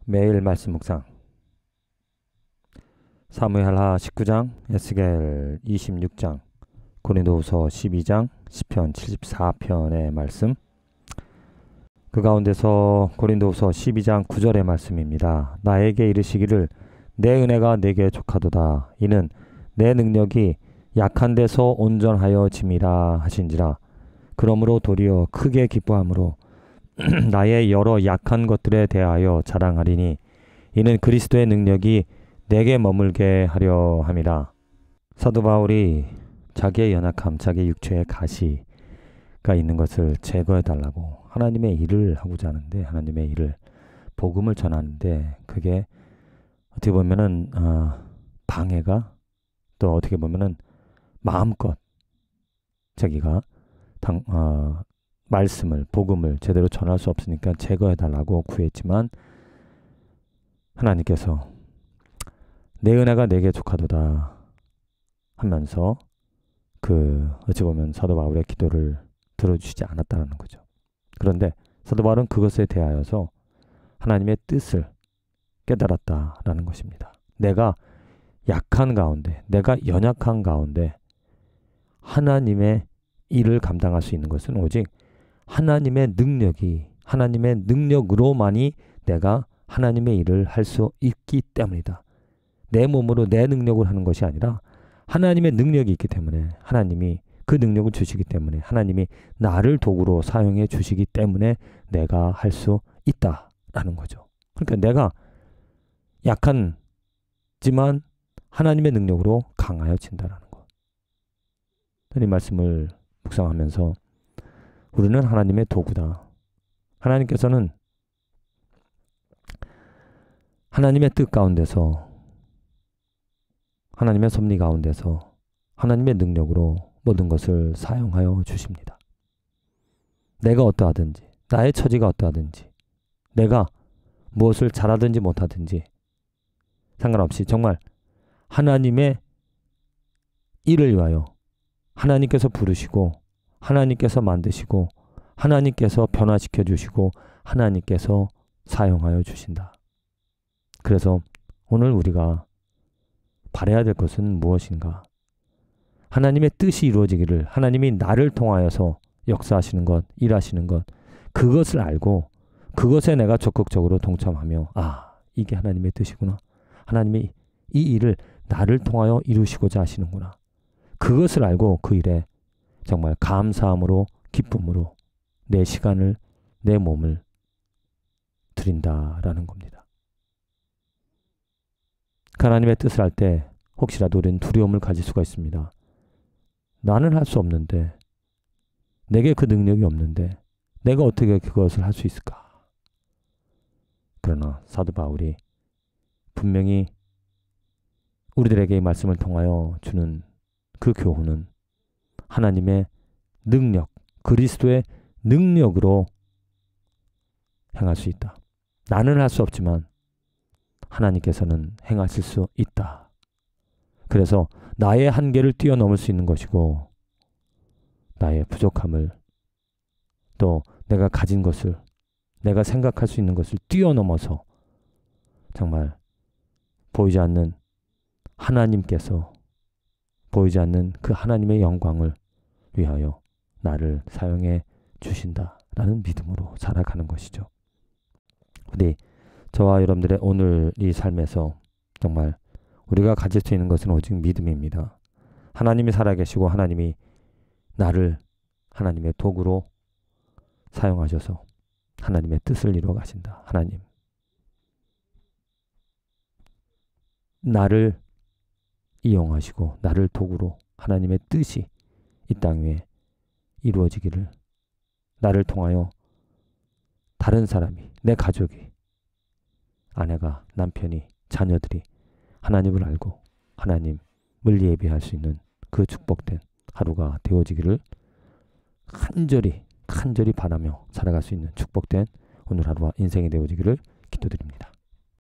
매일 말씀 묵상 사무엘하 19장, 에스겔 26장, 고린도후서 12장, 시편 74편의 말씀. 그 가운데서 고린도후서 12장 9절의 말씀입니다. 나에게 이르시기를 내 은혜가 내게 족하도다. 이는 내 능력이 약한 데서 온전하여 짐이라 하신지라. 그러므로 도리어 크게 기뻐함으로 나의 여러 약한 것들에 대하여 자랑하리니 이는 그리스도의 능력이 내게 머물게 하려 함이라. 사도 바울이 자기의 연약함, 자기의 육체의 가시가 있는 것을 제거해 달라고 하나님의 일을 하고자 하는데, 하나님의 일을, 복음을 전하는데 그게 어떻게 보면은 방해가, 또 어떻게 보면은 마음껏 자기가 말씀을, 복음을 제대로 전할 수 없으니까 제거해 달라고 구했지만, 하나님께서 내 은혜가 내게 족하도다 하면서 어찌 보면 사도 바울의 기도를 들어주시지 않았다는 거죠. 그런데 사도 바울은 그것에 대하여서 하나님의 뜻을 깨달았다라는 것입니다. 내가 약한 가운데, 내가 연약한 가운데 하나님의 일을 감당할 수 있는 것은 오직 하나님의 능력이, 하나님의 능력으로만이 내가 하나님의 일을 할 수 있기 때문이다. 내 몸으로 내 능력을 하는 것이 아니라 하나님의 능력이 있기 때문에, 하나님이 그 능력을 주시기 때문에, 하나님이 나를 도구로 사용해 주시기 때문에 내가 할 수 있다라는 거죠. 그러니까 내가 약하지만 하나님의 능력으로 강하여진다라는 거. 이 말씀을 묵상하면서 우리는 하나님의 도구다. 하나님께서는 하나님의 뜻 가운데서, 하나님의 섭리 가운데서 하나님의 능력으로 모든 것을 사용하여 주십니다. 내가 어떠하든지, 나의 처지가 어떠하든지, 내가 무엇을 잘하든지 못하든지 상관없이 정말 하나님의 일을 위하여 하나님께서 부르시고, 하나님께서 만드시고, 하나님께서 변화시켜 주시고, 하나님께서 사용하여 주신다. 그래서 오늘 우리가 바라야 될 것은 무엇인가? 하나님의 뜻이 이루어지기를, 하나님이 나를 통하여서 역사하시는 것, 일하시는 것, 그것을 알고 그것에 내가 적극적으로 동참하며, 이게 하나님의 뜻이구나. 하나님이 이 일을 나를 통하여 이루시고자 하시는구나. 그것을 알고 그 일에 정말 감사함으로, 기쁨으로 내 시간을, 내 몸을 드린다라는 겁니다. 하나님의 뜻을 할 때 혹시라도 우리는 두려움을 가질 수가 있습니다. 나는 할 수 없는데, 내게 그 능력이 없는데 내가 어떻게 그것을 할 수 있을까? 그러나 사도 바울이 분명히 우리들에게 이 말씀을 통하여 주는 그 교훈은 하나님의 능력, 그리스도의 능력으로 행할 수 있다. 나는 할 수 없지만 하나님께서는 행하실 수 있다. 그래서 나의 한계를 뛰어넘을 수 있는 것이고, 나의 부족함을, 또 내가 가진 것을, 내가 생각할 수 있는 것을 뛰어넘어서 정말 보이지 않는 하나님께서, 보이지 않는 그 하나님의 영광을 위하여 나를 사용해 주신다라는 믿음으로 살아가는 것이죠. 우리 저와 여러분들의 오늘 이 삶에서 정말 우리가 가질 수 있는 것은 오직 믿음입니다. 하나님이 살아계시고 하나님이 나를 하나님의 도구로 사용하셔서 하나님의 뜻을 이루어 가신다. 하나님, 나를 이용하시고 나를 도구로 하나님의 뜻이 이 땅 위에 이루어지기를, 나를 통하여 다른 사람이, 내 가족이, 아내가, 남편이, 자녀들이 하나님을 알고 하나님을 예배할 수 있는 그 축복된 하루가 되어지기를 간절히 바라며 살아갈 수 있는 축복된 오늘 하루와 인생이 되어지기를 기도드립니다.